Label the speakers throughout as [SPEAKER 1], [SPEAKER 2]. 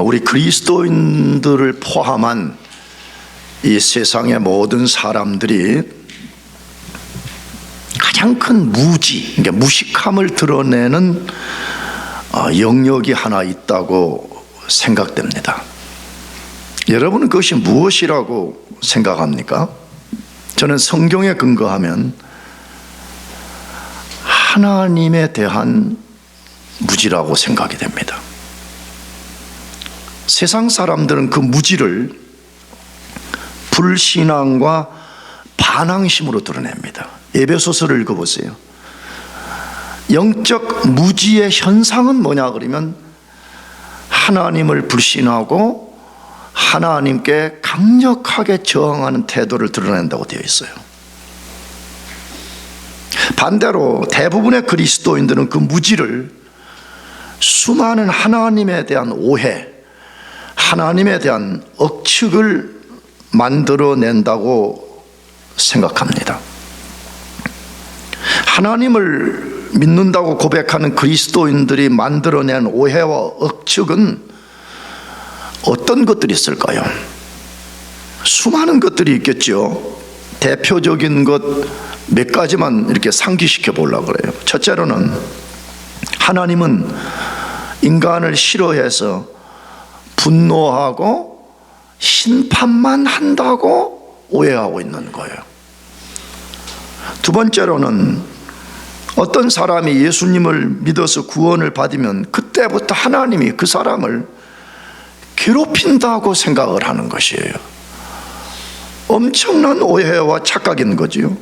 [SPEAKER 1] 우리 그리스도인들을 포함한 이 세상의 모든 사람들이 가장 큰 무지, 그러니까 무식함을 드러내는 영역이 하나 있다고 생각됩니다. 여러분은 그것이 무엇이라고 생각합니까? 저는 성경에 근거하면 하나님에 대한 무지라고 생각이 됩니다. 세상 사람들은 그 무지를 불신앙과 반항심으로 드러냅니다. 에베소서를 읽어보세요. 영적 무지의 현상은 뭐냐 그러면 하나님을 불신하고 하나님께 강력하게 저항하는 태도를 드러낸다고 되어 있어요. 반대로 대부분의 그리스도인들은 그 무지를 수많은 하나님에 대한 오해, 하나님에 대한 억측을 만들어낸다고 생각합니다. 하나님을 믿는다고 고백하는 그리스도인들이 만들어낸 오해와 억측은 어떤 것들이 있을까요? 수많은 것들이 있겠죠. 대표적인 것 몇 가지만 이렇게 상기시켜 보려고 그래요. 첫째로는 하나님은 인간을 싫어해서 분노하고 심판만 한다고 오해하고 있는 거예요. 두 번째로는 어떤 사람이 예수님을 믿어서 구원을 받으면 그때부터 하나님이 그 사람을 괴롭힌다고 생각을 하는 것이에요. 엄청난 오해와 착각인 거지요.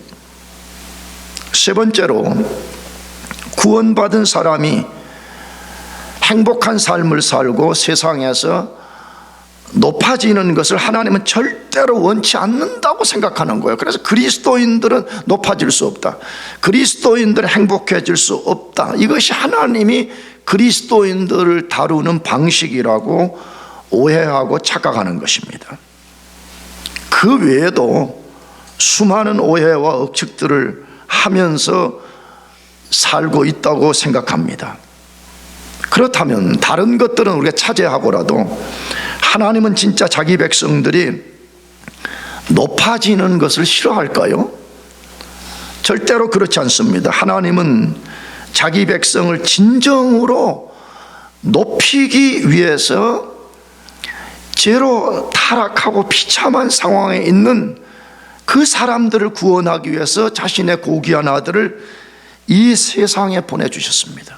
[SPEAKER 1] 세 번째로 구원받은 사람이 행복한 삶을 살고 세상에서 높아지는 것을 하나님은 절대로 원치 않는다고 생각하는 거예요. 그래서 그리스도인들은 높아질 수 없다, 그리스도인들은 행복해질 수 없다, 이것이 하나님이 그리스도인들을 다루는 방식이라고 오해하고 착각하는 것입니다. 그 외에도 수많은 오해와 억측들을 하면서 살고 있다고 생각합니다. 그렇다면 다른 것들은 우리가 차지하고라도 하나님은 진짜 자기 백성들이 높아지는 것을 싫어할까요? 절대로 그렇지 않습니다. 하나님은 자기 백성을 진정으로 높이기 위해서 죄로 타락하고 비참한 상황에 있는 그 사람들을 구원하기 위해서 자신의 고귀한 아들을 이 세상에 보내주셨습니다.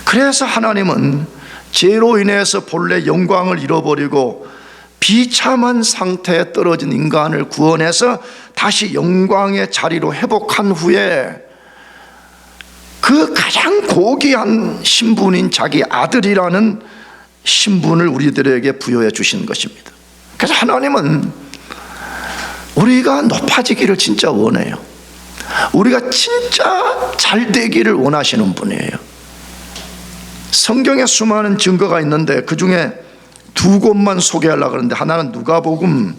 [SPEAKER 1] 그래서 하나님은 죄로 인해서 본래 영광을 잃어버리고 비참한 상태에 떨어진 인간을 구원해서 다시 영광의 자리로 회복한 후에 그 가장 고귀한 신분인 자기 아들이라는 신분을 우리들에게 부여해 주신 것입니다. 그래서 하나님은 우리가 높아지기를 진짜 원해요. 우리가 진짜 잘 되기를 원하시는 분이에요. 성경에 수많은 증거가 있는데 그 중에 두 곳만 소개하려고 하는데, 하나는 누가복음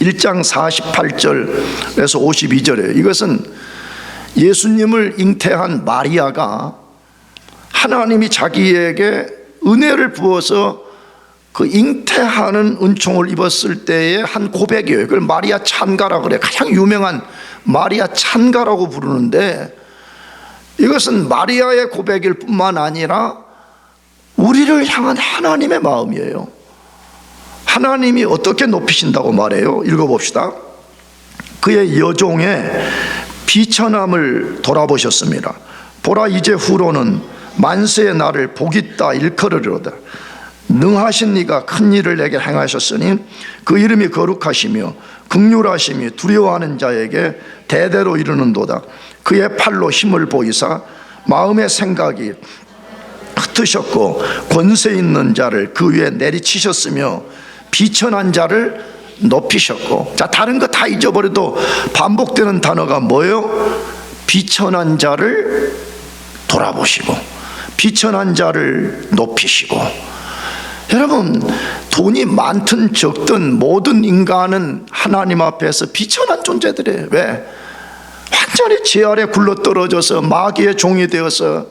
[SPEAKER 1] 1장 48절에서 52절이에요. 이것은 예수님을 잉태한 마리아가 하나님이 자기에게 은혜를 부어서 그 잉태하는 은총을 입었을 때의 한 고백이에요. 그걸 마리아 찬가라고 그래요. 가장 유명한 마리아 찬가라고 부르는데, 이것은 마리아의 고백일 뿐만 아니라 우리를 향한 하나님의 마음이에요. 하나님이 어떻게 높이신다고 말해요? 읽어봅시다. 그의 여종의 비천함을 돌아보셨습니다. 보라, 이제 후로는 만세의 날을 복있다 일컬으리로다. 능하신 이가 큰 일을 내게 행하셨으니 그 이름이 거룩하시며 긍휼하심이 두려워하는 자에게 대대로 이르는도다. 그의 팔로 힘을 보이사 마음의 생각이 흩으셨고 권세 있는 자를 그 위에 내리치셨으며 비천한 자를 높이셨고. 자, 다른 거 다 잊어버려도 반복되는 단어가 뭐예요? 비천한 자를 돌아보시고 비천한 자를 높이시고. 여러분, 돈이 많든 적든 모든 인간은 하나님 앞에서 비천한 존재들이에요. 왜? 완전히 죄 아래 굴러떨어져서 마귀의 종이 되어서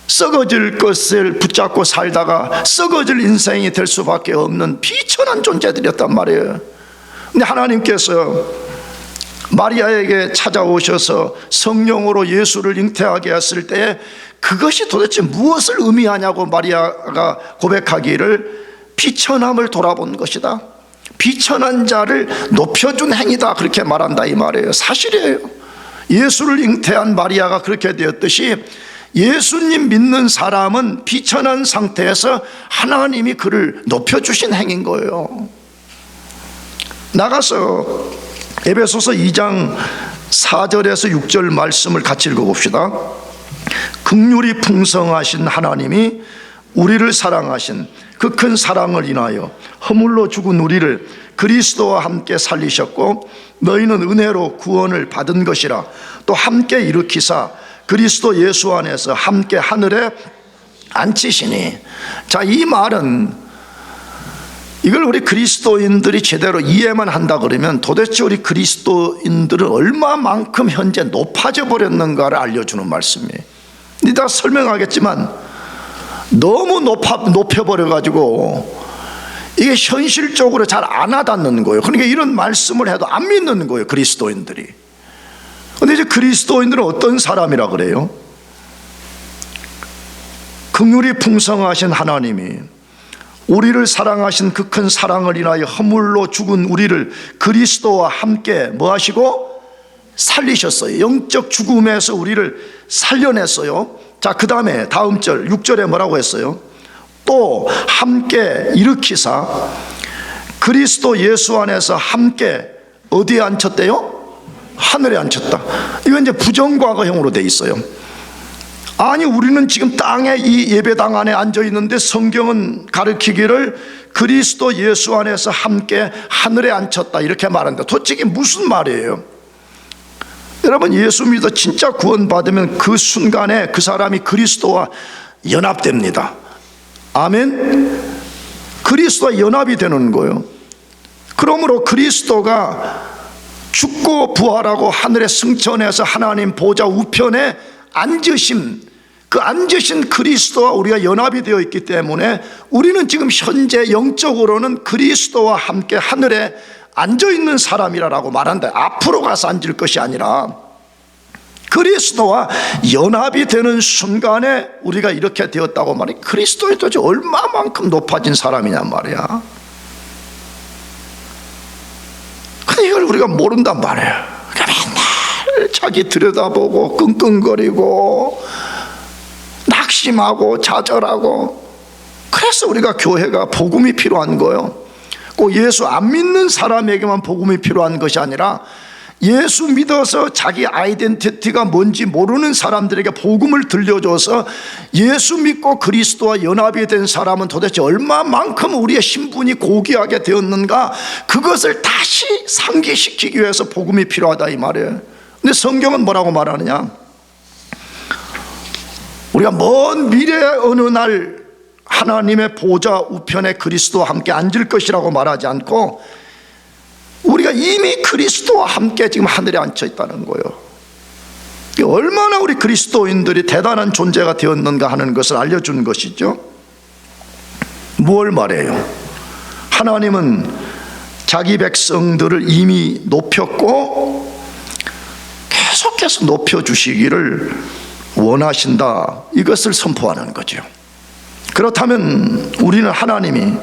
[SPEAKER 1] 썩어질 것을 붙잡고 살다가 썩어질 인생이 될 수밖에 없는 비천한 존재들이었단 말이에요. 근데 하나님께서 마리아에게 찾아오셔서 성령으로 예수를 잉태하게 했을 때 그것이 도대체 무엇을 의미하냐고 마리아가 고백하기를 비천함을 돌아본 것이다, 비천한 자를 높여준 행위다, 그렇게 말한다 이 말이에요. 사실이에요. 예수를 잉태한 마리아가 그렇게 되었듯이 예수님 믿는 사람은 비천한 상태에서 하나님이 그를 높여주신 행인 거예요. 나가서 에베소서 2장 4절에서 6절 말씀을 같이 읽어봅시다. 긍휼이 풍성하신 하나님이 우리를 사랑하신 그 큰 사랑을 인하여 허물로 죽은 우리를 그리스도와 함께 살리셨고 너희는 은혜로 구원을 받은 것이라 또 함께 일으키사 그리스도 예수 안에서 함께 하늘에 앉히시니. 자, 이 말은 이걸 우리 그리스도인들이 제대로 이해만 한다 그러면 도대체 우리 그리스도인들은 얼마만큼 현재 높아져 버렸는가를 알려주는 말씀이에요. 이따가 설명하겠지만 너무 높여버려가지고 이게 현실적으로 잘 안 와닿는 거예요. 그러니까 이런 말씀을 해도 안 믿는 거예요, 그리스도인들이. 그런데 이제 그리스도인들은 어떤 사람이라 그래요? 긍휼이 풍성하신 하나님이 우리를 사랑하신 그 큰 사랑을 인하여 허물로 죽은 우리를 그리스도와 함께 뭐 하시고? 살리셨어요. 영적 죽음에서 우리를 살려냈어요. 자, 그 다음에 다음 절 6절에 뭐라고 했어요? 또 함께 일으키사 그리스도 예수 안에서 함께 어디에 앉혔대요? 하늘에 앉혔다. 이건 이제 부정과거형으로 돼 있어요. 아니, 우리는 지금 땅에 이 예배당 안에 앉아 있는데 성경은 가르치기를 그리스도 예수 안에서 함께 하늘에 앉혔다 이렇게 말한다. 도대체 이게 무슨 말이에요? 여러분, 예수 믿어 진짜 구원받으면 그 순간에 그 사람이 그리스도와 연합됩니다. 아멘. 그리스도와 연합이 되는 거예요. 그러므로 그리스도가 죽고 부활하고 하늘에 승천해서 하나님 보좌 우편에 앉으신 그 앉으신 그리스도와 우리가 연합이 되어 있기 때문에 우리는 지금 현재 영적으로는 그리스도와 함께 하늘에 앉아있는 사람이라고 말한다. 앞으로 가서 앉을 것이 아니라 그리스도와 연합이 되는 순간에 우리가 이렇게 되었다고 말해. 그리스도에 도대체 얼마만큼 높아진 사람이냔 말이야. 근데 이걸 우리가 모른단 말이야. 그러니까 맨날 자기 들여다보고 끙끙거리고 낙심하고 좌절하고. 그래서 우리가 교회가 복음이 필요한 거예요. 꼭 예수 안 믿는 사람에게만 복음이 필요한 것이 아니라 예수 믿어서 자기 아이덴티티가 뭔지 모르는 사람들에게 복음을 들려줘서 예수 믿고 그리스도와 연합이 된 사람은 도대체 얼마만큼 우리의 신분이 고귀하게 되었는가, 그것을 다시 상기시키기 위해서 복음이 필요하다 이 말이에요. 근데 성경은 뭐라고 말하느냐? 우리가 먼 미래의 어느 날 하나님의 보좌 우편에 그리스도와 함께 앉을 것이라고 말하지 않고 우리가 이미 그리스도와 함께 지금 하늘에 앉혀 있다는 거예요. 얼마나 우리 그리스도인들이 대단한 존재가 되었는가 하는 것을 알려주는 것이죠. 뭘 말해요? 하나님은 자기 백성들을 이미 높였고 계속해서 높여주시기를 원하신다, 이것을 선포하는 거죠. 그렇다면 우리는 하나님이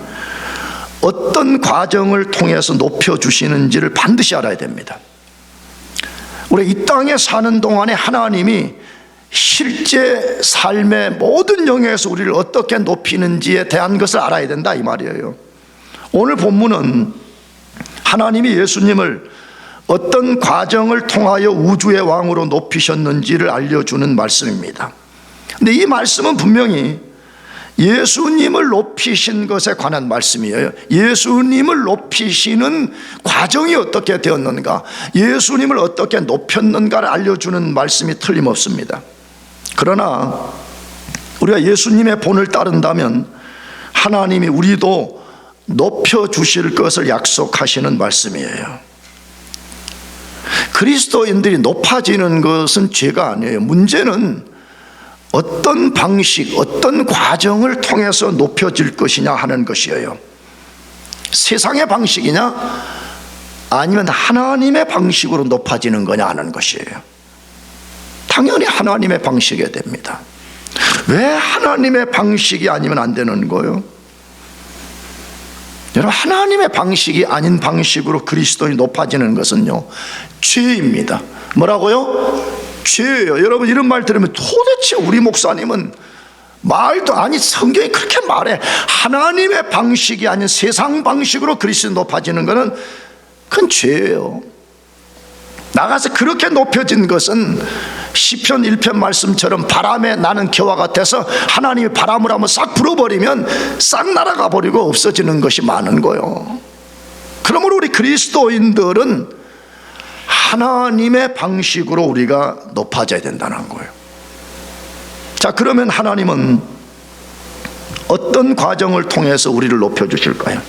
[SPEAKER 1] 어떤 과정을 통해서 높여주시는지를 반드시 알아야 됩니다. 우리 이 땅에 사는 동안에 하나님이 실제 삶의 모든 영역에서 우리를 어떻게 높이는지에 대한 것을 알아야 된다 이 말이에요. 오늘 본문은 하나님이 예수님을 어떤 과정을 통하여 우주의 왕으로 높이셨는지를 알려주는 말씀입니다. 근데 이 말씀은 분명히 예수님을 높이신 것에 관한 말씀이에요. 예수님을 높이시는 과정이 어떻게 되었는가, 예수님을 어떻게 높였는가를 알려주는 말씀이 틀림없습니다. 그러나 우리가 예수님의 본을 따른다면 하나님이 우리도 높여주실 것을 약속하시는 말씀이에요. 그리스도인들이 높아지는 것은 죄가 아니에요. 문제는 어떤 방식, 어떤 과정을 통해서 높여질 것이냐 하는 것이에요. 세상의 방식이냐 아니면 하나님의 방식으로 높아지는 거냐 하는 것이에요. 당연히 하나님의 방식이 됩니다. 왜 하나님의 방식이 아니면 안 되는 거예요? 여러분, 하나님의 방식이 아닌 방식으로 그리스도인이 높아지는 것은요, 죄입니다. 뭐라고요? 죄예요. 여러분, 이런 말 들으면 도대체 우리 목사님은 말도 아니, 성경이 그렇게 말해. 하나님의 방식이 아닌 세상 방식으로 그리스도인이 높아지는 것은 그건 죄예요. 나가서 그렇게 높여진 것은 시편 1편 말씀처럼 바람에 나는 겨와 같아서 하나님이 바람을 한번 싹 불어버리면 싹 날아가 버리고 없어지는 것이 많은 거예요. 그러므로 우리 그리스도인들은 하나님의 방식으로 우리가 높아져야 된다는 거예요. 자, 그러면 하나님은 어떤 과정을 통해서 우리를 높여주실까요?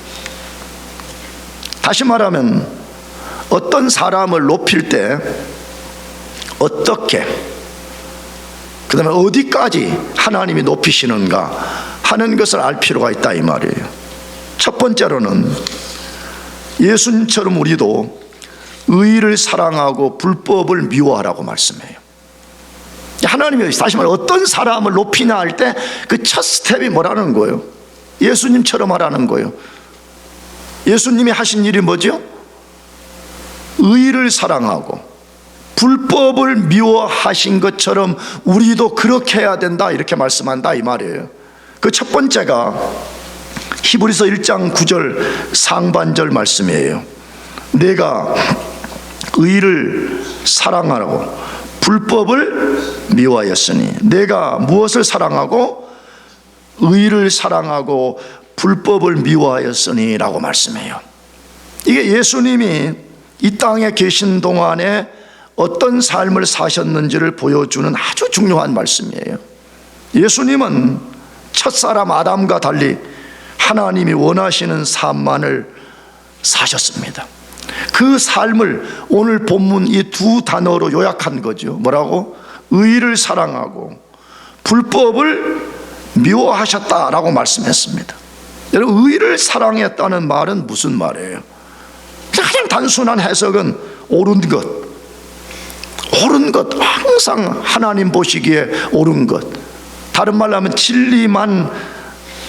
[SPEAKER 1] 다시 말하면 어떤 사람을 높일 때 어떻게, 그 다음에 어디까지 하나님이 높이시는가 하는 것을 알 필요가 있다 이 말이에요. 첫 번째로는 예수님처럼 우리도 의를 사랑하고 불법을 미워하라고 말씀해요. 하나님이 다시 말해 어떤 사람을 높이냐 할 때 그 첫 스텝이 뭐라는 거예요? 예수님처럼 하라는 거예요. 예수님이 하신 일이 뭐죠? 의를 사랑하고 불법을 미워하신 것처럼 우리도 그렇게 해야 된다 이렇게 말씀한다 이 말이에요. 그 첫 번째가 히브리서 1장 9절 상반절 말씀이에요. 내가 의를 사랑하라고 불법을 미워하였으니, 내가 무엇을 사랑하고 의를 사랑하고 불법을 미워하였으니 라고 말씀해요. 이게 예수님이 이 땅에 계신 동안에 어떤 삶을 사셨는지를 보여주는 아주 중요한 말씀이에요. 예수님은 첫사람 아담과 달리 하나님이 원하시는 삶만을 사셨습니다. 그 삶을 오늘 본문 이 두 단어로 요약한 거죠. 뭐라고? 의를 사랑하고 불법을 미워하셨다라고 말씀했습니다. 여러분, 의를 사랑했다는 말은 무슨 말이에요? 그냥 단순한 해석은 옳은 것, 항상 하나님 보시기에 옳은 것, 다른 말로 하면 진리만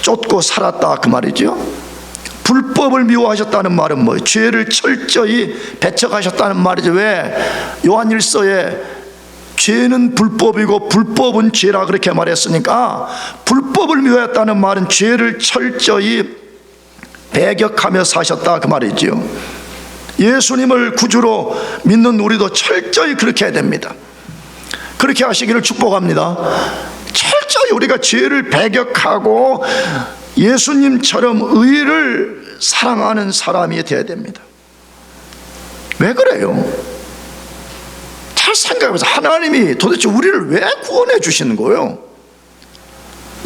[SPEAKER 1] 쫓고 살았다 그 말이죠. 불법을 미워하셨다는 말은 뭐예요? 죄를 철저히 배척하셨다는 말이죠. 왜? 요한일서에 죄는 불법이고 불법은 죄라 그렇게 말했으니까, 불법을 미워했다는 말은 죄를 철저히 배격하며 사셨다 그 말이죠. 예수님을 구주로 믿는 우리도 철저히 그렇게 해야 됩니다. 그렇게 하시기를 축복합니다. 철저히 우리가 죄를 배격하고 예수님처럼 의를 사랑하는 사람이 되어야 됩니다. 왜 그래요? 잘 생각해보세요. 하나님이 도대체 우리를 왜 구원해 주시는 거예요?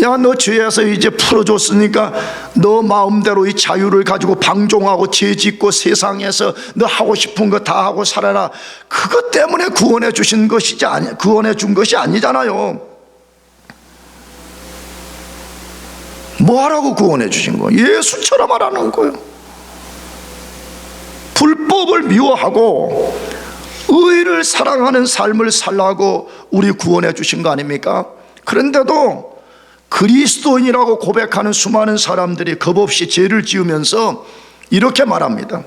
[SPEAKER 1] 야, 너 죄에서 이제 풀어줬으니까 너 마음대로 이 자유를 가지고 방종하고 죄 짓고 세상에서 너 하고 싶은 거 다 하고 살아라. 그것 때문에 구원해 주신 것이지, 구원해 준 것이 아니잖아요. 뭐 하라고 구원해 주신 거예요? 예수처럼 하라는 거예요. 불법을 미워하고 의를 사랑하는 삶을 살라고 우리 구원해 주신 거 아닙니까? 그런데도 그리스도인이라고 고백하는 수많은 사람들이 겁없이 죄를 지으면서 이렇게 말합니다.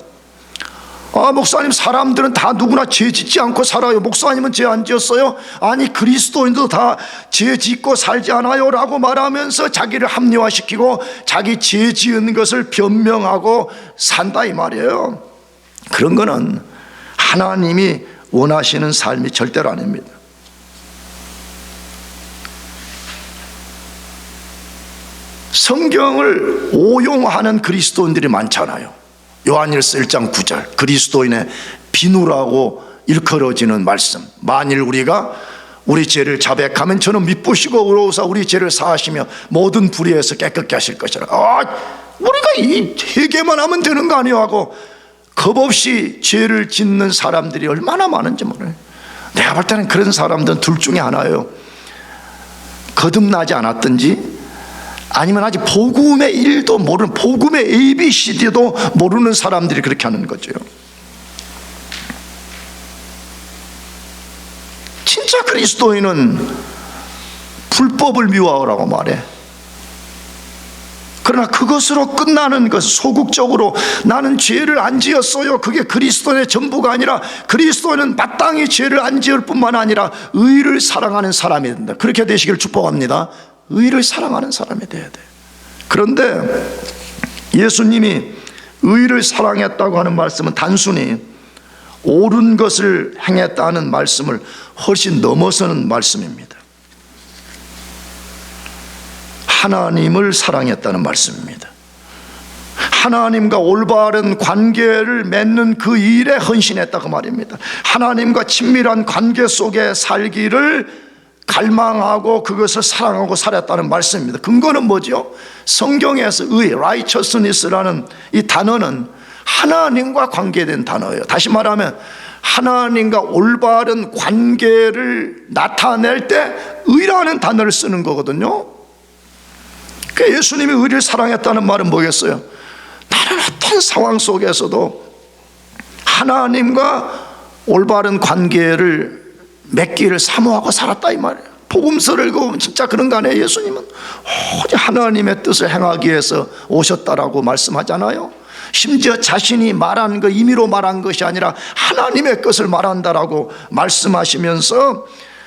[SPEAKER 1] 아, 목사님, 사람들은 다 누구나 죄 짓지 않고 살아요. 목사님은 죄 안 지었어요? 아니, 그리스도인도 다 죄 짓고 살지 않아요? 라고 말하면서 자기를 합리화시키고 자기 죄 지은 것을 변명하고 산다 이 말이에요. 그런 거는 하나님이 원하시는 삶이 절대로 아닙니다. 성경을 오용하는 그리스도인들이 많잖아요. 요한일서 1장 9절 그리스도인의 비누라고 일컬어지는 말씀. 만일 우리가 우리 죄를 자백하면 저는 미쁘시고 의로우사 우리 죄를 사하시며 모든 불의에서 깨끗게 하실 것이라. 우리가 이 회개만 하면 되는 거 아니오 하고 겁없이 죄를 짓는 사람들이 얼마나 많은지 몰라요. 내가 볼 때는 그런 사람들은 둘 중에 하나예요. 거듭나지 않았든지 아니면 아직 복음의 일도 모르는, 복음의 ABCD도 모르는 사람들이 그렇게 하는 거죠. 진짜 그리스도인은 불법을 미워하라고 말해. 그러나 그것으로 끝나는 것, 소극적으로 나는 죄를 안 지었어요, 그게 그리스도인의 전부가 아니라 그리스도인은 마땅히 죄를 안 지을 뿐만 아니라 의를 사랑하는 사람이 된다. 그렇게 되시길 축복합니다. 의를 사랑하는 사람이 돼야 돼. 그런데 예수님이 의를 사랑했다고 하는 말씀은 단순히 옳은 것을 행했다는 말씀을 훨씬 넘어서는 말씀입니다. 하나님을 사랑했다는 말씀입니다. 하나님과 올바른 관계를 맺는 그 일에 헌신했다, 그 말입니다. 하나님과 친밀한 관계 속에 살기를 갈망하고 그것을 사랑하고 살았다는 말씀입니다. 근거는 뭐죠? 성경에서 의, righteousness라는 이 단어는 하나님과 관계된 단어예요. 다시 말하면 하나님과 올바른 관계를 나타낼 때 의라는 단어를 쓰는 거거든요. 그러니까 예수님이 의를 사랑했다는 말은 뭐겠어요? 다른 어떤 상황 속에서도 하나님과 올바른 관계를 맺기를 사모하고 살았다, 이 말이에요. 복음서를 읽어보면 진짜 그런 거 아니에요? 예수님은 오직 하나님의 뜻을 행하기 위해서 오셨다라고 말씀하잖아요. 심지어 자신이 말한 거, 임의로 말한 것이 아니라 하나님의 것을 말한다라고 말씀하시면서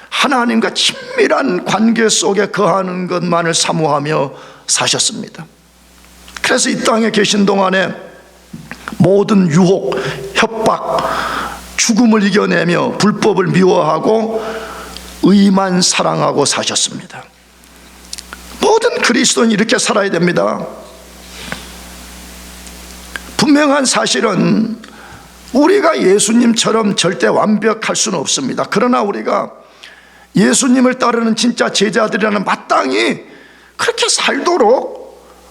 [SPEAKER 1] 하나님과 친밀한 관계 속에 거하는 것만을 사모하며 사셨습니다. 그래서 이 땅에 계신 동안에 모든 유혹, 협박, 죽음을 이겨내며 불법을 미워하고 의만 사랑하고 사셨습니다. 모든 그리스도인이 이렇게 살아야 됩니다. 분명한 사실은 우리가 예수님처럼 절대 완벽할 수는 없습니다. 그러나 우리가 예수님을 따르는 진짜 제자들이라는 마땅히 그렇게 살도록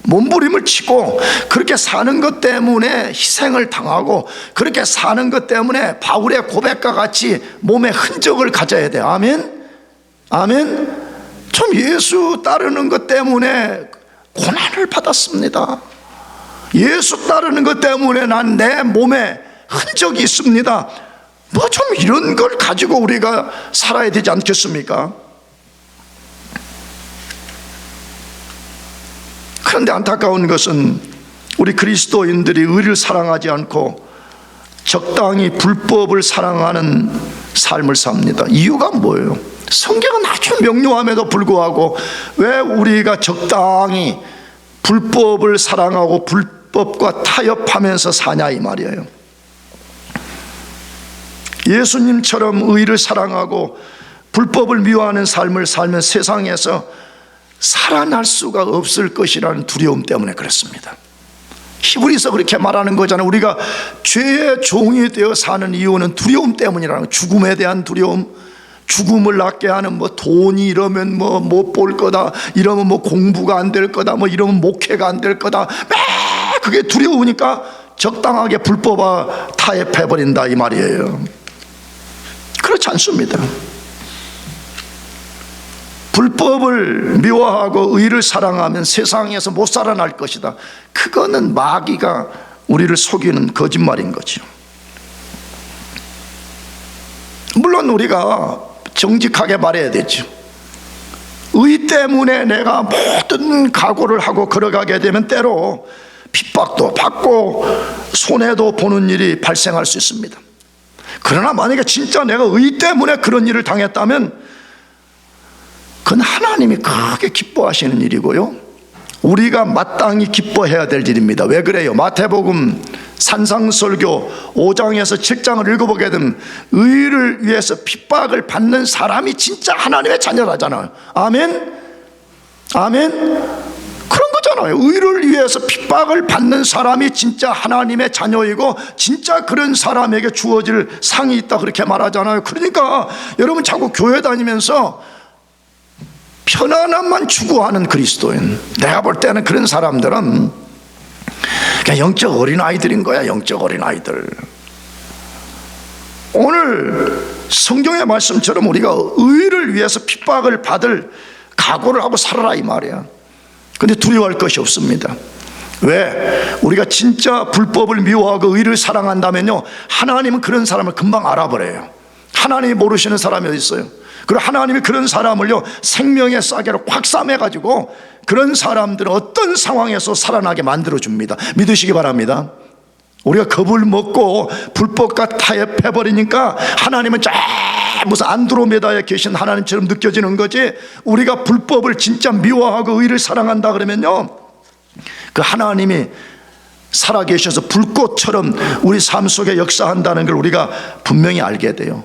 [SPEAKER 1] 몸부림을 치고, 그렇게 사는 것 때문에 희생을 당하고, 그렇게 사는 것 때문에 바울의 고백과 같이 몸에 흔적을 가져야 돼요. 아멘? 아멘? 좀 예수 따르는 것 때문에 고난을 받았습니다. 예수 따르는 것 때문에 난 내 몸에 흔적이 있습니다. 뭐 좀 이런 걸 가지고 우리가 살아야 되지 않겠습니까? 그런데 안타까운 것은 우리 그리스도인들이 의를 사랑하지 않고 적당히 불법을 사랑하는 삶을 삽니다. 이유가 뭐예요? 성경은 아주 명료함에도 불구하고 왜 우리가 적당히 불법을 사랑하고 불법과 타협하면서 사냐, 이 말이에요. 예수님처럼 의를 사랑하고 불법을 미워하는 삶을 살면 세상에서 살아날 수가 없을 것이라는 두려움 때문에 그렇습니다. 히브리서 그렇게 말하는 거잖아요. 우리가 죄의 종이 되어 사는 이유는 두려움 때문이라는, 죽음에 대한 두려움, 죽음을 낳게 하는 뭐 돈이 이러면 뭐 못 볼 거다, 이러면 뭐 공부가 안 될 거다, 뭐 이러면 목회가 안 될 거다, 매 그게 두려우니까 적당하게 불법화 타협해버린다, 이 말이에요. 그렇지 않습니다. 불법을 미워하고 의를 사랑하면 세상에서 못 살아날 것이다. 그거는 마귀가 우리를 속이는 거짓말인 거죠. 물론 우리가 정직하게 말해야 되죠. 의 때문에 내가 모든 각오를 하고 걸어가게 되면 때로 핍박도 받고 손해도 보는 일이 발생할 수 있습니다. 그러나 만약에 진짜 내가 의 때문에 그런 일을 당했다면 그건 하나님이 크게 기뻐하시는 일이고요, 우리가 마땅히 기뻐해야 될 일입니다. 왜 그래요? 마태복음 산상설교 5장에서 7장을 읽어보게 되면 의를 위해서 핍박을 받는 사람이 진짜 하나님의 자녀라잖아요. 아멘? 아멘? 그런 거잖아요. 의를 위해서 핍박을 받는 사람이 진짜 하나님의 자녀이고 진짜 그런 사람에게 주어질 상이 있다, 그렇게 말하잖아요. 그러니까 여러분 자꾸 교회 다니면서 편안함만 추구하는 그리스도인, 내가 볼 때는 그런 사람들은 그냥 영적 어린아이들인 거야. 영적 어린아이들. 오늘 성경의 말씀처럼 우리가 의를 위해서 핍박을 받을 각오를 하고 살아라 이 말이야. 근데 두려워할 것이 없습니다. 왜? 우리가 진짜 불법을 미워하고 의를 사랑한다면요, 하나님은 그런 사람을 금방 알아버려요. 하나님이 모르시는 사람이 어디 있어요? 그리고 하나님이 그런 사람을요, 생명의 싹으로 확삼해가지고 그런 사람들은 어떤 상황에서 살아나게 만들어줍니다. 믿으시기 바랍니다. 우리가 겁을 먹고 불법과 타협해버리니까 하나님은 쫙 무슨 안드로메다에 계신 하나님처럼 느껴지는 거지, 우리가 불법을 진짜 미워하고 의를 사랑한다 그러면요, 그 하나님이 살아계셔서 불꽃처럼 우리 삶 속에 역사한다는 걸 우리가 분명히 알게 돼요.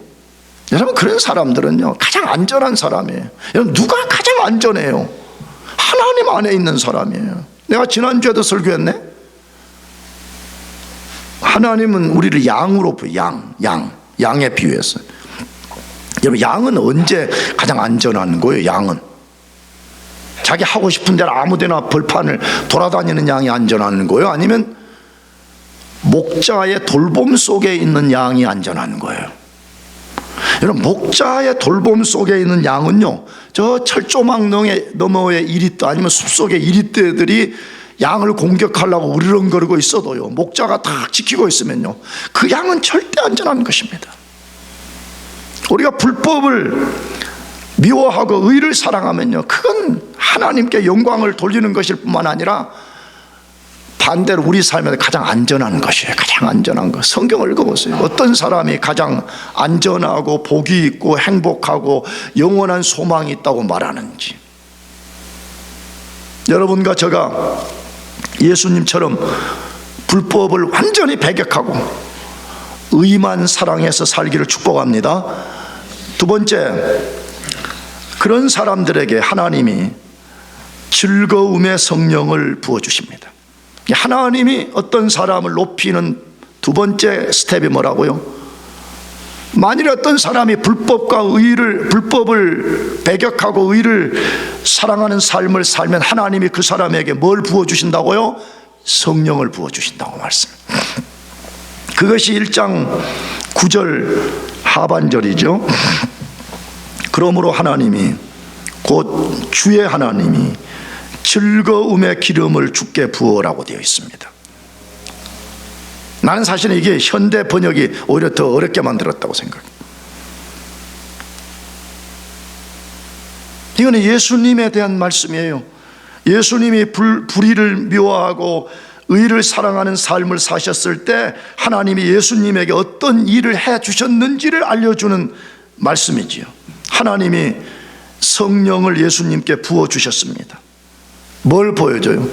[SPEAKER 1] 여러분, 그런 사람들은요 가장 안전한 사람이에요. 여러분, 누가 가장 안전해요? 하나님 안에 있는 사람이에요. 내가 지난주에도 설교했네. 하나님은 우리를 양으로 양에 비유했어요. 여러분, 양은 언제 가장 안전한 거예요? 양은 자기 하고 싶은 대로 아무데나 벌판을 돌아다니는 양이 안전한 거예요? 아니면 목자의 돌봄 속에 있는 양이 안전한 거예요? 여러분, 목자의 돌봄 속에 있는 양은요, 저 철조망 너머의 이리떼 아니면 숲속의 이리떼들이 양을 공격하려고 우르렁거리고 있어도요, 목자가 딱 지키고 있으면요, 그 양은 절대 안전한 것입니다. 우리가 불법을 미워하고 의를 사랑하면요, 그건 하나님께 영광을 돌리는 것일 뿐만 아니라 반대로 우리 삶에 가장 안전한 것이에요. 가장 안전한 것. 성경을 읽어보세요. 어떤 사람이 가장 안전하고 복이 있고 행복하고 영원한 소망이 있다고 말하는지. 여러분과 제가 예수님처럼 불법을 완전히 배격하고 의만 사랑해서 살기를 축복합니다. 두 번째, 그런 사람들에게 하나님이 즐거움의 성령을 부어주십니다. 하나님이 어떤 사람을 높이는 두 번째 스텝이 뭐라고요? 만일 어떤 사람이 불법을 배격하고 의를 사랑하는 삶을 살면 하나님이 그 사람에게 뭘 부어주신다고요? 성령을 부어주신다고 말씀합니다. 그것이 1장 9절 하반절이죠. 그러므로 하나님이, 곧 주의 하나님이 즐거움의 기름을 주께 부어라고 되어 있습니다. 나는 사실은 이게 현대 번역이 오히려 더 어렵게 만들었다고 생각해요. 이거는 예수님에 대한 말씀이에요. 예수님이 불의를 미워하고 의를 사랑하는 삶을 사셨을 때 하나님이 예수님에게 어떤 일을 해 주셨는지를 알려주는 말씀이지요. 하나님이 성령을 예수님께 부어주셨습니다. 뭘 보여줘요?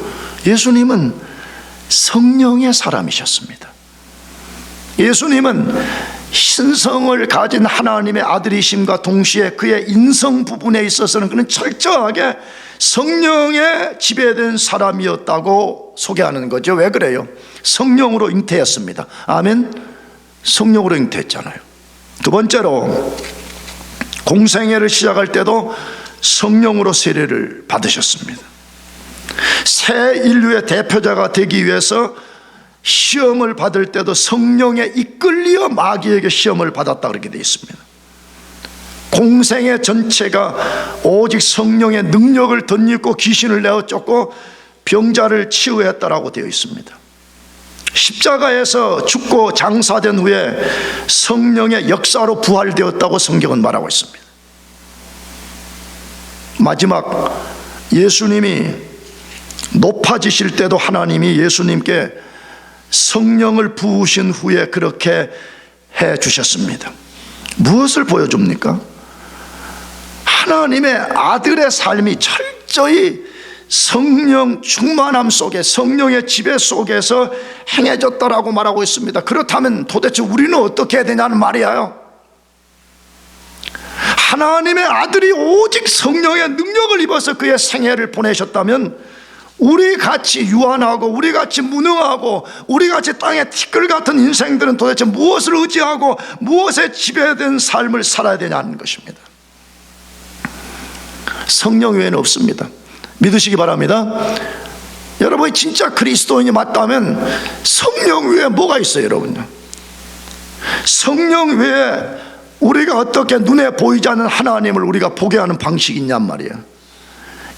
[SPEAKER 1] 예수님은 성령의 사람이셨습니다. 예수님은 신성을 가진 하나님의 아들이심과 동시에 그의 인성 부분에 있어서는 그는 철저하게 성령에 지배된 사람이었다고 소개하는 거죠. 왜 그래요? 성령으로 잉태했습니다. 아멘. 성령으로 잉태했잖아요. 두 번째로, 공생애를 시작할 때도 성령으로 세례를 받으셨습니다. 새 인류의 대표자가 되기 위해서 시험을 받을 때도 성령에 이끌려 마귀에게 시험을 받았다 그렇게 되어 있습니다. 공생애 전체가 오직 성령의 능력을 덧입고 귀신을 내어 쫓고 병자를 치유했다라고 되어 있습니다. 십자가에서 죽고 장사된 후에 성령의 역사로 부활되었다고 성경은 말하고 있습니다. 마지막, 예수님이 높아지실 때도 하나님이 예수님께 성령을 부으신 후에 그렇게 해 주셨습니다. 무엇을 보여줍니까? 하나님의 아들의 삶이 철저히 성령 충만함 속에, 성령의 지배 속에서 행해졌다라고 말하고 있습니다. 그렇다면 도대체 우리는 어떻게 해야 되냐는 말이에요. 하나님의 아들이 오직 성령의 능력을 입어서 그의 생애를 보내셨다면 우리같이 유한하고 우리같이 무능하고 우리같이 땅의 티끌 같은 인생들은 도대체 무엇을 의지하고 무엇에 지배된 삶을 살아야 되냐는 것입니다. 성령 외에는 없습니다. 믿으시기 바랍니다. 여러분이 진짜 그리스도인이 맞다면 성령 외에 뭐가 있어요, 여러분요? 성령 외에 우리가 어떻게 눈에 보이지 않는 하나님을 우리가 보게 하는 방식이 있냔 말이에요.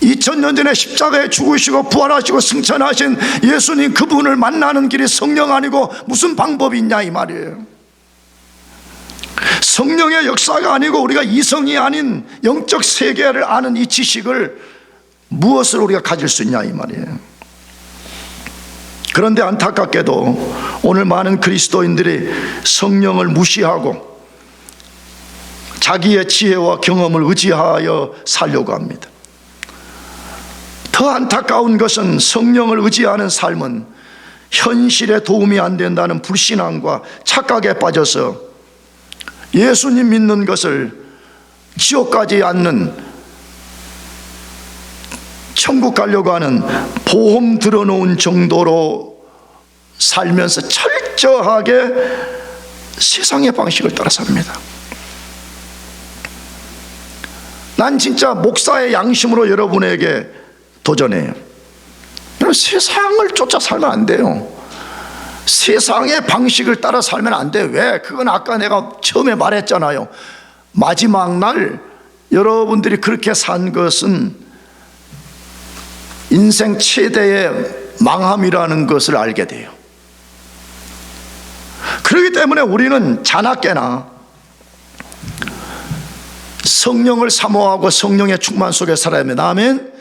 [SPEAKER 1] 2000년 전에 십자가에 죽으시고 부활하시고 승천하신 예수님, 그분을 만나는 길이 성령 아니고 무슨 방법이 있냐 이 말이에요. 성령의 역사가 아니고 우리가 이성이 아닌 영적 세계를 아는 이 지식을 무엇을 우리가 가질 수 있냐 이 말이에요. 그런데 안타깝게도 오늘 많은 그리스도인들이 성령을 무시하고 자기의 지혜와 경험을 의지하여 살려고 합니다. 더 안타까운 것은 성령을 의지하는 삶은 현실에 도움이 안 된다는 불신앙과 착각에 빠져서 예수님 믿는 것을 지옥 가지 않는, 천국 가려고 하는 보험 들어놓은 정도로 살면서 철저하게 세상의 방식을 따라 삽니다. 난 진짜 목사의 양심으로 여러분에게 도전해요. 여러분, 세상을 쫓아 살면 안 돼요. 세상의 방식을 따라 살면 안 돼. 왜? 그건 아까 내가 처음에 말했잖아요. 마지막 날 여러분들이 그렇게 산 것은 인생 최대의 망함이라는 것을 알게 돼요. 그렇기 때문에 우리는 자나깨나 성령을 사모하고 성령의 충만 속에 살아야 합니다. 아멘.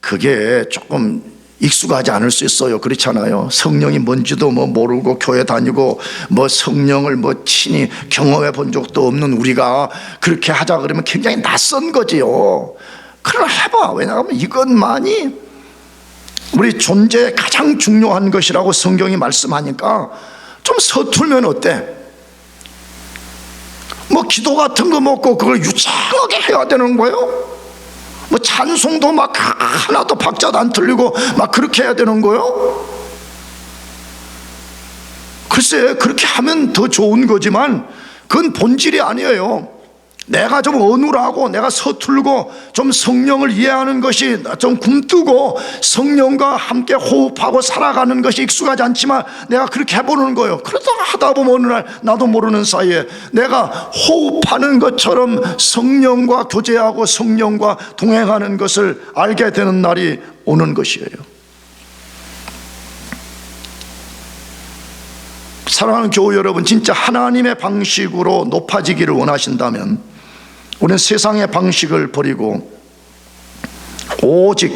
[SPEAKER 1] 그게 조금 익숙하지 않을 수 있어요. 그렇잖아요. 성령이 뭔지도 모르고 교회 다니고 성령을 친히 경험해 본 적도 없는 우리가 그렇게 하자 그러면 굉장히 낯선 거지요. 그러나 해봐. 왜냐하면 이것만이 우리 존재의 가장 중요한 것이라고 성경이 말씀하니까 좀 서툴면 어때? 기도 같은 거 먹고 그걸 유창하게 해야 되는 거예요? 찬송도 하나도 박자도 안 틀리고 그렇게 해야 되는 거예요? 글쎄, 그렇게 하면 더 좋은 거지만 그건 본질이 아니에요. 내가 좀 어눌하고 내가 서툴고 좀 성령을 이해하는 것이 좀 굼뜨고 성령과 함께 호흡하고 살아가는 것이 익숙하지 않지만 내가 그렇게 해보는 거예요. 그러다가 하다 보면 어느 날 나도 모르는 사이에 내가 호흡하는 것처럼 성령과 교제하고 성령과 동행하는 것을 알게 되는 날이 오는 것이에요. 사랑하는 교우 여러분, 진짜 하나님의 방식으로 높아지기를 원하신다면 우리는 세상의 방식을 버리고 오직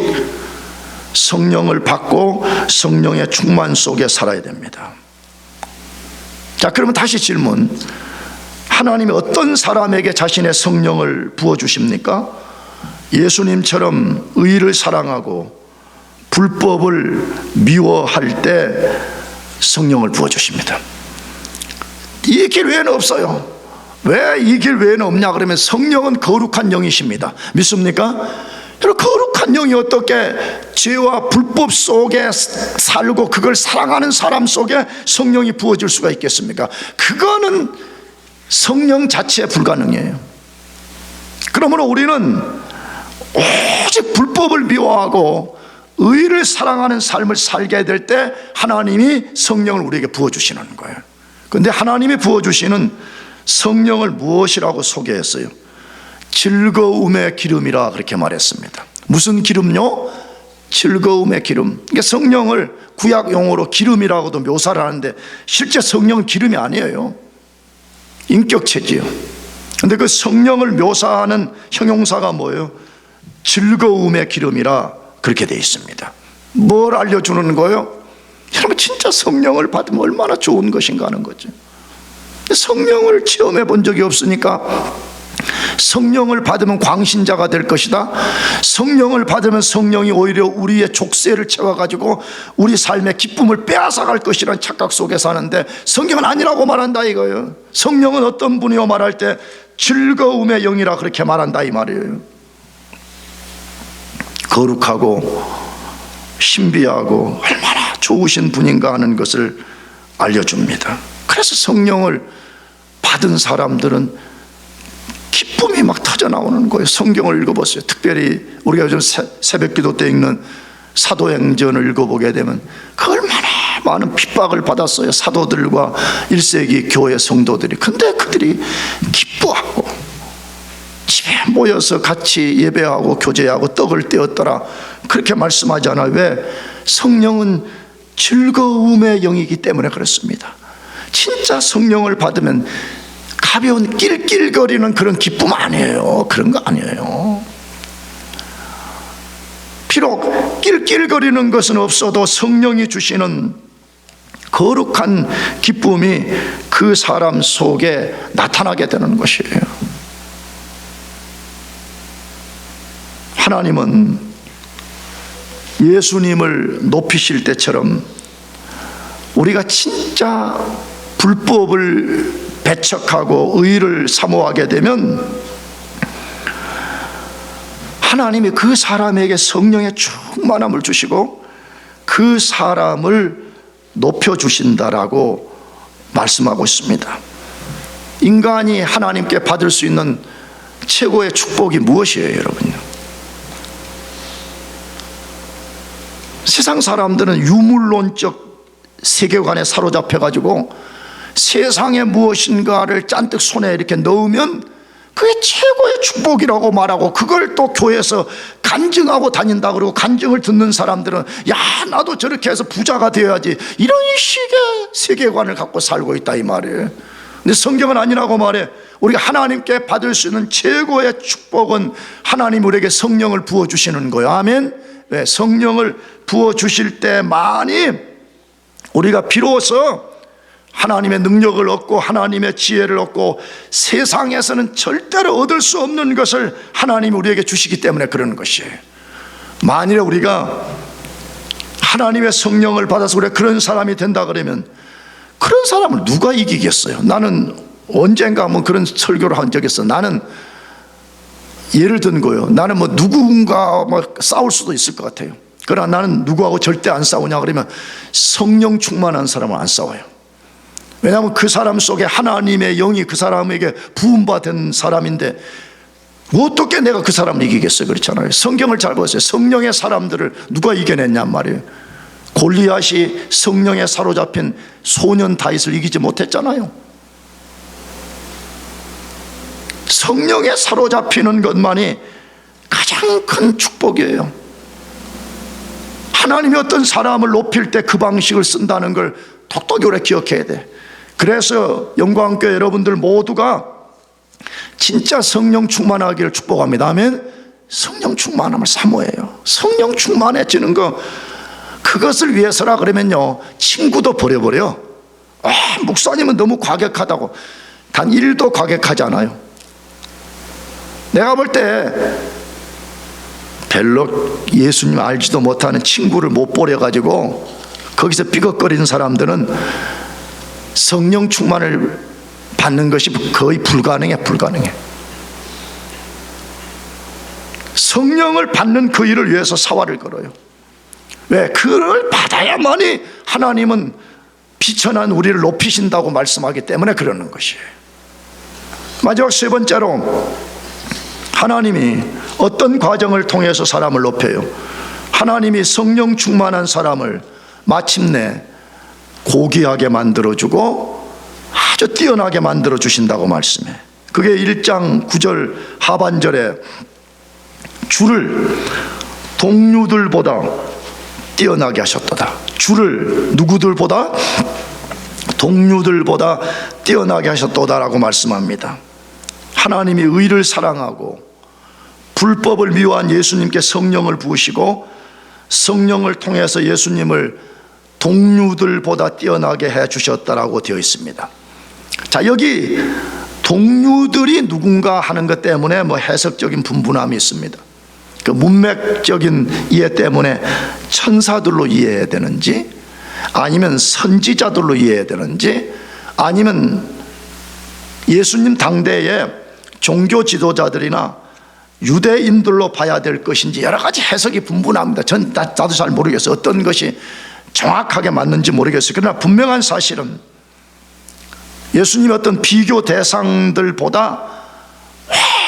[SPEAKER 1] 성령을 받고 성령의 충만 속에 살아야 됩니다. 자, 그러면 다시 질문. 하나님이 어떤 사람에게 자신의 성령을 부어주십니까? 예수님처럼 의를 사랑하고 불법을 미워할 때 성령을 부어주십니다. 이 길 외에는 없어요. 왜 이 길 외에는 없냐 그러면 성령은 거룩한 영이십니다. 믿습니까? 여러분, 거룩한 영이 어떻게 죄와 불법 속에 살고 그걸 사랑하는 사람 속에 성령이 부어질 수가 있겠습니까? 그거는 성령 자체에 불가능해요. 그러므로 우리는 오직 불법을 미워하고 의를 사랑하는 삶을 살게 될 때 하나님이 성령을 우리에게 부어주시는 거예요. 그런데 하나님이 부어주시는 성령을 무엇이라고 소개했어요? 즐거움의 기름이라 그렇게 말했습니다. 무슨 기름요? 즐거움의 기름. 그러니까 성령을 구약 용어로 기름이라고도 묘사를 하는데 실제 성령은 기름이 아니에요. 인격체지요. 그런데 그 성령을 묘사하는 형용사가 뭐예요? 즐거움의 기름이라 그렇게 되어 있습니다. 뭘 알려주는 거예요? 여러분, 진짜 성령을 받으면 얼마나 좋은 것인가 하는 거죠. 성령을 체험해 본 적이 없으니까 성령을 받으면 광신자가 될 것이다. 성령을 받으면 성령이 오히려 우리의 족쇄를 채워가지고 우리 삶의 기쁨을 빼앗아갈 것이라는 착각 속에 사는데 성경은 아니라고 말한다 이거예요. 성령은 어떤 분이요 말할 때 즐거움의 영이라 그렇게 말한다 이 말이에요. 거룩하고 신비하고 얼마나 좋으신 분인가 하는 것을 알려줍니다. 그래서 성령을 받은 사람들은 기쁨이 막 터져 나오는 거예요. 성경을 읽어보세요. 특별히 우리가 요즘 새벽 기도 때 읽는 사도행전을 읽어보게 되면 그 얼마나 많은 핍박을 받았어요. 사도들과 1세기 교회 성도들이. 근데 그들이 기뻐하고 집에 모여서 같이 예배하고 교제하고 떡을 떼었더라, 그렇게 말씀하지 않아요. 왜? 성령은 즐거움의 영이기 때문에 그렇습니다. 진짜 성령을 받으면 가벼운 낄낄거리는 그런 기쁨 아니에요. 그런 거 아니에요. 비록 낄낄거리는 것은 없어도 성령이 주시는 거룩한 기쁨이 그 사람 속에 나타나게 되는 것이에요. 하나님은 예수님을 높이실 때처럼 우리가 진짜 불법을 배척하고 의를 사모하게 되면 하나님이 그 사람에게 성령의 충만함을 주시고 그 사람을 높여주신다라고 말씀하고 있습니다. 인간이 하나님께 받을 수 있는 최고의 축복이 무엇이에요, 여러분요? 세상 사람들은 유물론적 세계관에 사로잡혀가지고 세상에 무엇인가를 잔뜩 손에 이렇게 넣으면 그게 최고의 축복이라고 말하고, 그걸 또 교회에서 간증하고 다닌다 그러고, 간증을 듣는 사람들은 야, 나도 저렇게 해서 부자가 되어야지, 이런 식의 세계관을 갖고 살고 있다 이 말이에요. 근데 성경은 아니라고 말해. 우리가 하나님께 받을 수 있는 최고의 축복은 하나님 우리에게 성령을 부어주시는 거예요. 아멘. 왜? 성령을 부어주실 때만이 우리가 비로소 하나님의 능력을 얻고 하나님의 지혜를 얻고 세상에서는 절대로 얻을 수 없는 것을 하나님이 우리에게 주시기 때문에 그러는 것이에요. 만일에 우리가 하나님의 성령을 받아서 우리가 그런 사람이 된다 그러면 그런 사람을 누가 이기겠어요? 나는 언젠가 뭐 그런 설교를 한 적이 있어. 나는 예를 든 거예요. 나는 뭐 누군가 뭐 싸울 수도 있을 것 같아요. 그러나 나는 누구하고 절대 안 싸우냐 그러면 성령 충만한 사람은 안 싸워요. 왜냐하면 그 사람 속에 하나님의 영이 그 사람에게 부음받은 사람인데 어떻게 내가 그 사람을 이기겠어요? 그렇잖아요. 성경을 잘 보세요. 성령의 사람들을 누가 이겨냈냔 말이에요. 골리앗이 성령에 사로잡힌 소년 다윗을 이기지 못했잖아요. 성령에 사로잡히는 것만이 가장 큰 축복이에요. 하나님이 어떤 사람을 높일 때 그 방식을 쓴다는 걸 똑똑히 오래 기억해야 돼. 그래서 영광교회 여러분들 모두가 진짜 성령 충만하기를 축복합니다. 아멘. 성령 충만함을 사모해요. 성령 충만해지는 거, 그것을 위해서라 그러면요, 친구도 버려버려. 목사님은 너무 과격하다고. 단 1도 과격하지 않아요. 내가 볼 때 별로 예수님 알지도 못하는 친구를 못 버려가지고 거기서 삐걱거리는 사람들은 성령 충만을 받는 것이 거의 불가능해. 성령을 받는 그 일을 위해서 사활을 걸어요. 왜? 그를 받아야만이 하나님은 비천한 우리를 높이신다고 말씀하기 때문에 그러는 것이에요. 마지막 세 번째로, 하나님이 어떤 과정을 통해서 사람을 높여요? 하나님이 성령 충만한 사람을 마침내 고귀하게 만들어주고 아주 뛰어나게 만들어주신다고 말씀해. 그게 1장 9절 하반절에 주를 동류들보다 뛰어나게 하셨도다. 주를 누구들보다? 동류들보다 뛰어나게 하셨도다라고 말씀합니다. 하나님이 의를 사랑하고 불법을 미워한 예수님께 성령을 부으시고 성령을 통해서 예수님을 동류들보다 뛰어나게 해주셨다라고 되어 있습니다. 자, 여기 동류들이 누군가 하는 것 때문에 뭐 해석적인 분분함이 있습니다. 그 문맥적인 이해 때문에 천사들로 이해해야 되는지, 아니면 선지자들로 이해해야 되는지, 아니면 예수님 당대에 종교 지도자들이나 유대인들로 봐야 될 것인지 여러 가지 해석이 분분합니다. 나도 잘 모르겠어요. 어떤 것이 정확하게 맞는지 모르겠어요. 그러나 분명한 사실은 예수님의 어떤 비교 대상들보다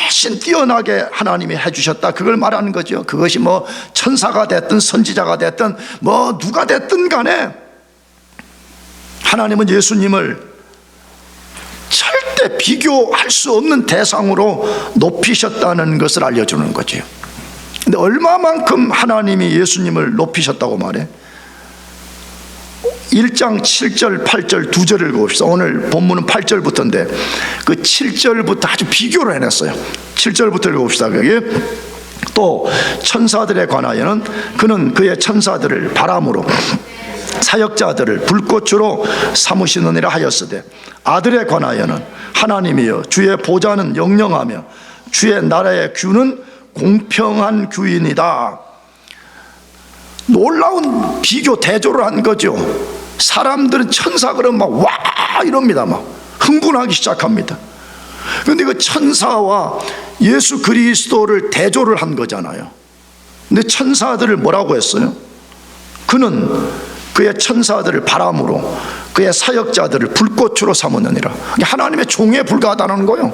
[SPEAKER 1] 훨씬 뛰어나게 하나님이 해주셨다, 그걸 말하는 거죠. 그것이 뭐 천사가 됐든 선지자가 됐든 뭐 누가 됐든 간에 하나님은 예수님을 절대 비교할 수 없는 대상으로 높이셨다는 것을 알려주는 거죠. 근데 얼마만큼 하나님이 예수님을 높이셨다고 말해? 1장 7절 8절 두 절을 읽어봅시다. 오늘 본문은 8절부터인데 그 7절부터 아주 비교를 해냈어요. 7절부터 읽어봅시다. 거기 또 천사들에 관하여는 그는 그의 천사들을 바람으로 사역자들을 불꽃으로 삼으시느니라 하였으되 아들에 관하여는 하나님이여 주의 보좌는 영영하며 주의 나라의 규는 공평한 규이니이다. 놀라운 비교 대조를 한 거죠. 사람들은 천사 그러면 막 와 이럽니다. 막 흥분하기 시작합니다. 그런데 그 천사와 예수 그리스도를 대조를 한 거잖아요. 근데 천사들을 뭐라고 했어요? 그는 그의 천사들을 바람으로 그의 사역자들을 불꽃으로 삼았느니라. 하나님의 종에 불과하다는 거예요.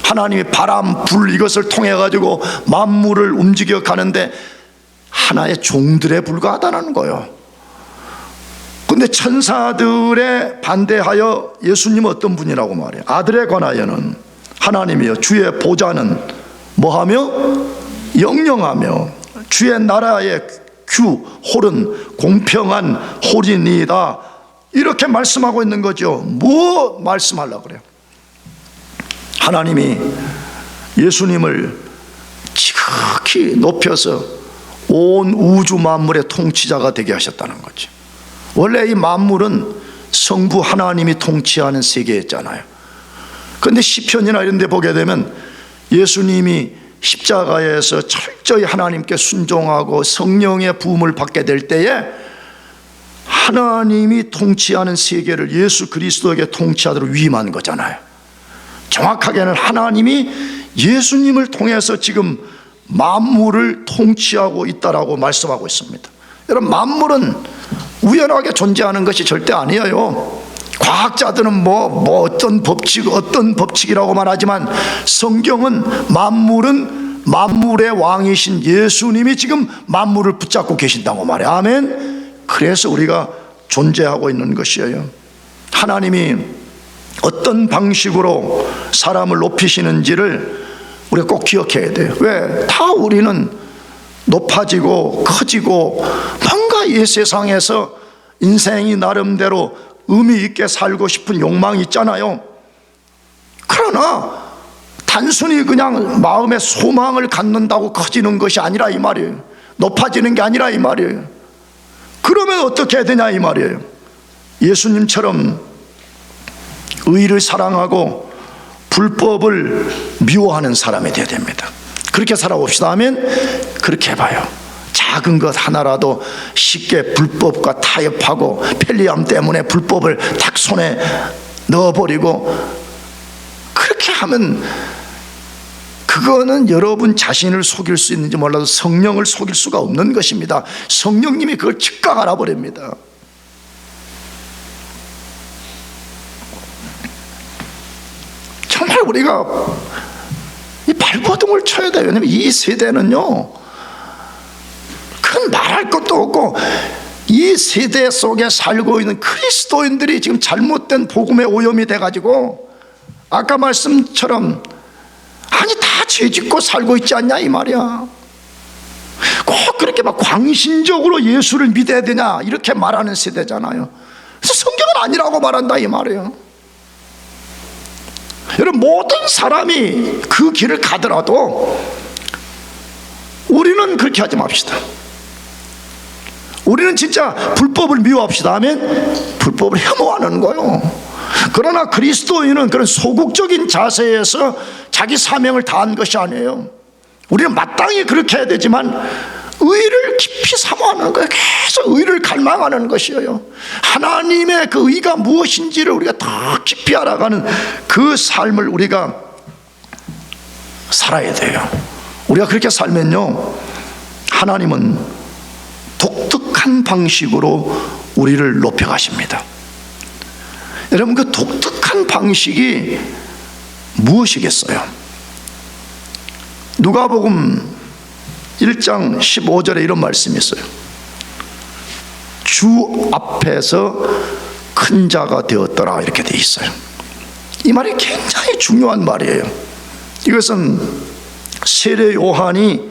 [SPEAKER 1] 하나님이 바람, 불 이것을 통해 가지고 만물을 움직여 가는데 하나의 종들에 불과하다는 거예요. 근데 천사들에 반대하여 예수님은 어떤 분이라고 말해요? 아들에 관하여는 하나님이여 주의 보좌는 뭐하며? 영영하며 주의 나라의 규, 홀은 공평한 홀이니이다. 이렇게 말씀하고 있는 거죠. 뭐 말씀하려고 그래요? 하나님이 예수님을 지극히 높여서 온 우주 만물의 통치자가 되게 하셨다는 거죠. 원래 이 만물은 성부 하나님이 통치하는 세계였잖아요. 그런데 시편이나 이런 데 보게 되면 예수님이 십자가에서 철저히 하나님께 순종하고 성령의 부음을 받게 될 때에 하나님이 통치하는 세계를 예수 그리스도에게 통치하도록 위임한 거잖아요. 정확하게는 하나님이 예수님을 통해서 지금 만물을 통치하고 있다라고 말씀하고 있습니다. 여러분, 만물은 우연하게 존재하는 것이 절대 아니에요. 과학자들은 뭐 어떤 법칙이라고 말하지만 성경은 만물은 만물의 왕이신 예수님이 지금 만물을 붙잡고 계신다고 말해요. 아멘. 그래서 우리가 존재하고 있는 것이에요. 하나님이 어떤 방식으로 사람을 높이시는지를 우리가 꼭 기억해야 돼요. 왜? 다 우리는 높아지고 커지고 뭔가 이 세상에서 인생이 나름대로 의미 있게 살고 싶은 욕망이 있잖아요. 그러나 단순히 그냥 마음의 소망을 갖는다고 커지는 것이 아니라 이 말이에요. 높아지는 게 아니라 이 말이에요. 그러면 어떻게 해야 되냐 이 말이에요. 예수님처럼 의를 사랑하고 불법을 미워하는 사람이 되어야 됩니다. 그렇게 살아봅시다. 아멘. 그렇게 해봐요. 작은 것 하나라도 쉽게 불법과 타협하고 편리함 때문에 불법을 탁 손에 넣어버리고 그렇게 하면 그거는 여러분 자신을 속일 수 있는지 몰라도 성령을 속일 수가 없는 것입니다. 성령님이 그걸 즉각 알아버립니다. 정말 우리가 이 발버둥을 쳐야 돼요. 왜냐하면 이 세대는요, 큰 말할 것도 없고 이 세대 속에 살고 있는 그리스도인들이 지금 잘못된 복음에 오염이 돼가지고 아까 말씀처럼 아니 다 죄짓고 살고 있지 않냐 이 말이야. 꼭 그렇게 막 광신적으로 예수를 믿어야 되냐 이렇게 말하는 세대잖아요. 그래서 성경은 아니라고 말한다 이 말이에요. 여러분, 모든 사람이 그 길을 가더라도 우리는 그렇게 하지 맙시다. 우리는 진짜 불법을 미워합시다. 아멘. 불법을 혐오하는 거예요. 그러나 그리스도인은 그런 소극적인 자세에서 자기 사명을 다한 것이 아니에요. 우리는 마땅히 그렇게 해야 되지만 의를 깊이 사모하는 거예요. 계속 의를 갈망하는 것이에요. 하나님의 그 의가 무엇인지를 우리가 더 깊이 알아가는 그 삶을 우리가 살아야 돼요. 우리가 그렇게 살면요, 하나님은 독특한 방식으로 우리를 높여가십니다. 여러분, 그 독특한 방식이 무엇이겠어요? 누가복음 1장 15절에 이런 말씀이 있어요. 주 앞에서 큰 자가 되었더라 이렇게 돼 있어요. 이 말이 굉장히 중요한 말이에요. 이것은 세례 요한이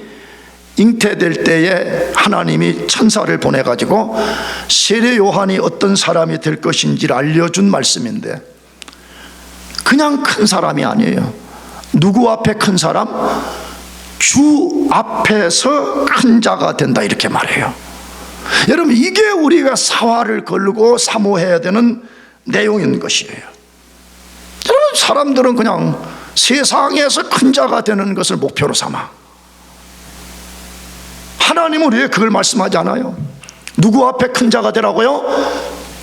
[SPEAKER 1] 잉태될 때에 하나님이 천사를 보내가지고 세례 요한이 어떤 사람이 될 것인지를 알려준 말씀인데, 그냥 큰 사람이 아니에요. 누구 앞에 큰 사람? 주 앞에서 큰 자가 된다, 이렇게 말해요. 여러분, 이게 우리가 사활을 걸고 사모해야 되는 내용인 것이에요. 여러분, 사람들은 그냥 세상에서 큰 자가 되는 것을 목표로 삼아. 하나님은 왜 그걸 말씀하지 않아요? 누구 앞에 큰 자가 되라고요?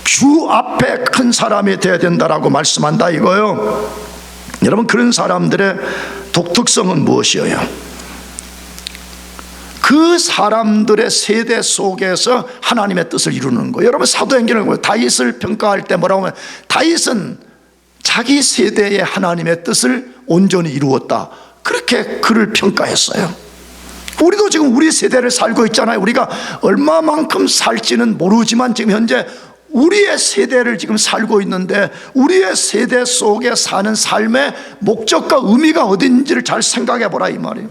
[SPEAKER 1] 주 앞에 큰 사람이 되어야 된다라고 말씀한다, 이거요. 여러분, 그런 사람들의 독특성은 무엇이에요? 그 사람들의 세대 속에서 하나님의 뜻을 이루는 거예요. 여러분, 사도행전을 보면 다윗을 평가할 때 뭐라고 하면, 다윗은 자기 세대의 하나님의 뜻을 온전히 이루었다, 그렇게 그를 평가했어요. 우리도 지금 우리 세대를 살고 있잖아요. 우리가 얼마만큼 살지는 모르지만 지금 현재 우리의 세대를 지금 살고 있는데, 우리의 세대 속에 사는 삶의 목적과 의미가 어딘지를 잘 생각해 보라, 이 말이에요.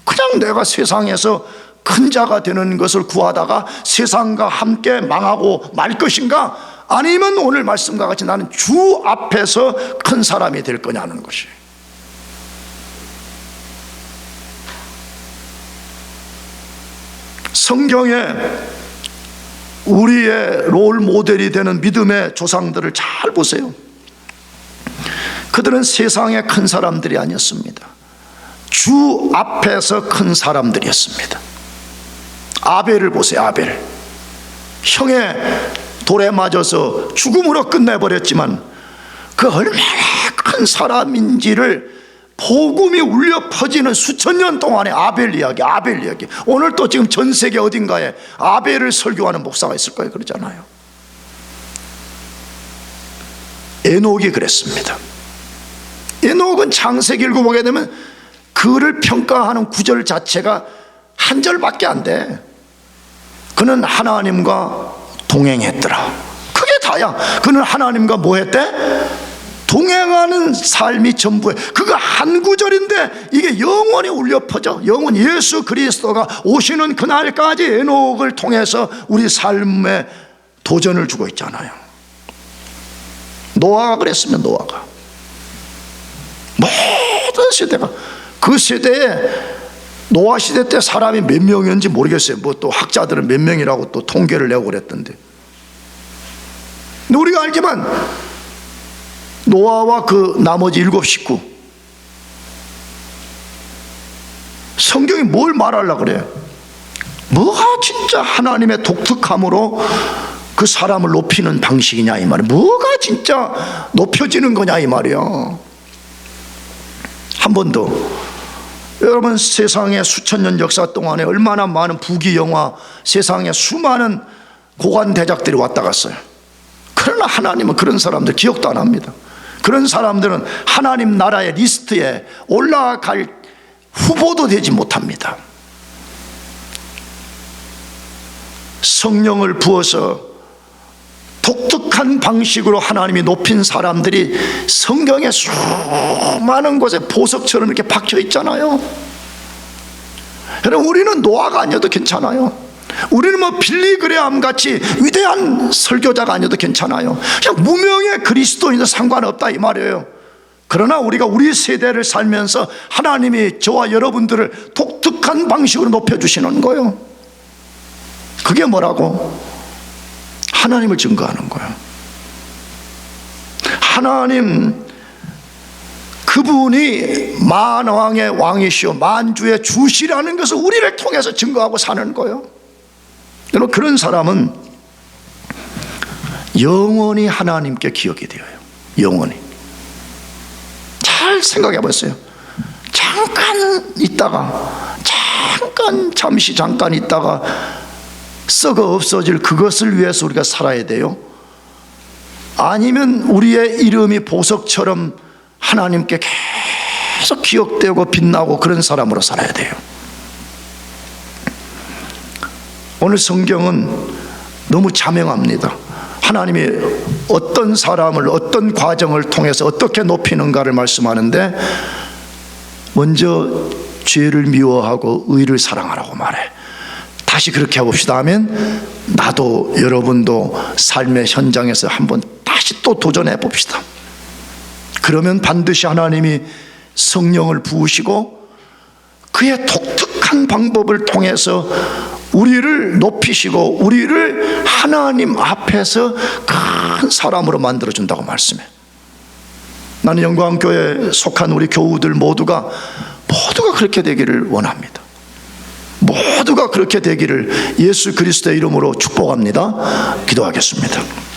[SPEAKER 1] 그냥 내가 세상에서 큰 자가 되는 것을 구하다가 세상과 함께 망하고 말 것인가, 아니면 오늘 말씀과 같이 나는 주 앞에서 큰 사람이 될 거냐는 것이에요. 성경에 우리의 롤 모델이 되는 믿음의 조상들을 잘 보세요. 그들은 세상에 큰 사람들이 아니었습니다. 주 앞에서 큰 사람들이었습니다. 아벨을 보세요. 아벨, 형의 돌에 맞아서 죽음으로 끝내버렸지만 그 얼마나 큰 사람인지를 복음이 울려 퍼지는 수천 년 동안의 아벨 이야기. 오늘 또 지금 전 세계 어딘가에 아벨을 설교하는 목사가 있을 거예요. 그러잖아요. 에녹이 그랬습니다. 에녹은 창세기 읽어보게 되면 그를 평가하는 구절 자체가 한 절밖에 안 돼. 그는 하나님과 동행했더라. 그게 다야. 그는 하나님과 뭐 했대? 동행하는 삶이 전부에, 그거 한 구절인데 이게 영원히 울려 퍼져. 영원, 예수 그리스도가 오시는 그날까지 에녹을 통해서 우리 삶에 도전을 주고 있잖아요. 노아가 그랬으면, 노아가 모든 세대가, 그 세대에 노아 시대 때 사람이 몇 명이었는지 모르겠어요. 뭐 또 학자들은 몇 명이라고 또 통계를 내고 그랬던데, 근데 우리가 알지만 노아와 그 나머지 7 식구, 성경이 뭘 말하려고 그래요? 뭐가 진짜 하나님의 독특함으로 그 사람을 높이는 방식이냐, 이 말이에요. 뭐가 진짜 높여지는 거냐, 이 말이에요. 한 번 더, 여러분, 세상의 수천 년 역사 동안에 얼마나 많은 부귀영화, 세상에 수많은 고관 대작들이 왔다 갔어요. 그러나 하나님은 그런 사람들 기억도 안 합니다. 그런 사람들은 하나님 나라의 리스트에 올라갈 후보도 되지 못합니다. 성령을 부어서 독특한 방식으로 하나님이 높인 사람들이 성경의 수많은 곳에 보석처럼 이렇게 박혀 있잖아요. 여러분, 우리는 노아가 아니어도 괜찮아요. 우리는 뭐 빌리그레암 같이 위대한 설교자가 아니어도 괜찮아요. 그냥 무명의 그리스도인도 상관없다, 이 말이에요. 그러나 우리가 우리 세대를 살면서 하나님이 저와 여러분들을 독특한 방식으로 높여주시는 거예요. 그게 뭐라고? 하나님을 증거하는 거예요. 하나님, 그분이 만왕의 왕이시오 만주의 주시라는 것을 우리를 통해서 증거하고 사는 거예요. 여러분, 그런 사람은 영원히 하나님께 기억이 되어요. 영원히. 잘 생각해 보세요. 잠깐 있다가 썩어 없어질 그것을 위해서 우리가 살아야 돼요? 아니면 우리의 이름이 보석처럼 하나님께 계속 기억되고 빛나고 그런 사람으로 살아야 돼요? 오늘 성경은 너무 자명합니다. 하나님이 어떤 사람을 어떤 과정을 통해서 어떻게 높이는가를 말씀하는데, 먼저 죄를 미워하고 의를 사랑하라고 말해. 다시 그렇게 해봅시다 하면, 나도 여러분도 삶의 현장에서 한번 다시 또 도전해 봅시다. 그러면 반드시 하나님이 성령을 부으시고 그의 독특한 방법을 통해서 우리를 높이시고 우리를 하나님 앞에서 큰 사람으로 만들어준다고 말씀해. 나는 영광교회에 속한 우리 교우들 모두가 그렇게 되기를 원합니다. 모두가 그렇게 되기를 예수 그리스도의 이름으로 축복합니다. 기도하겠습니다.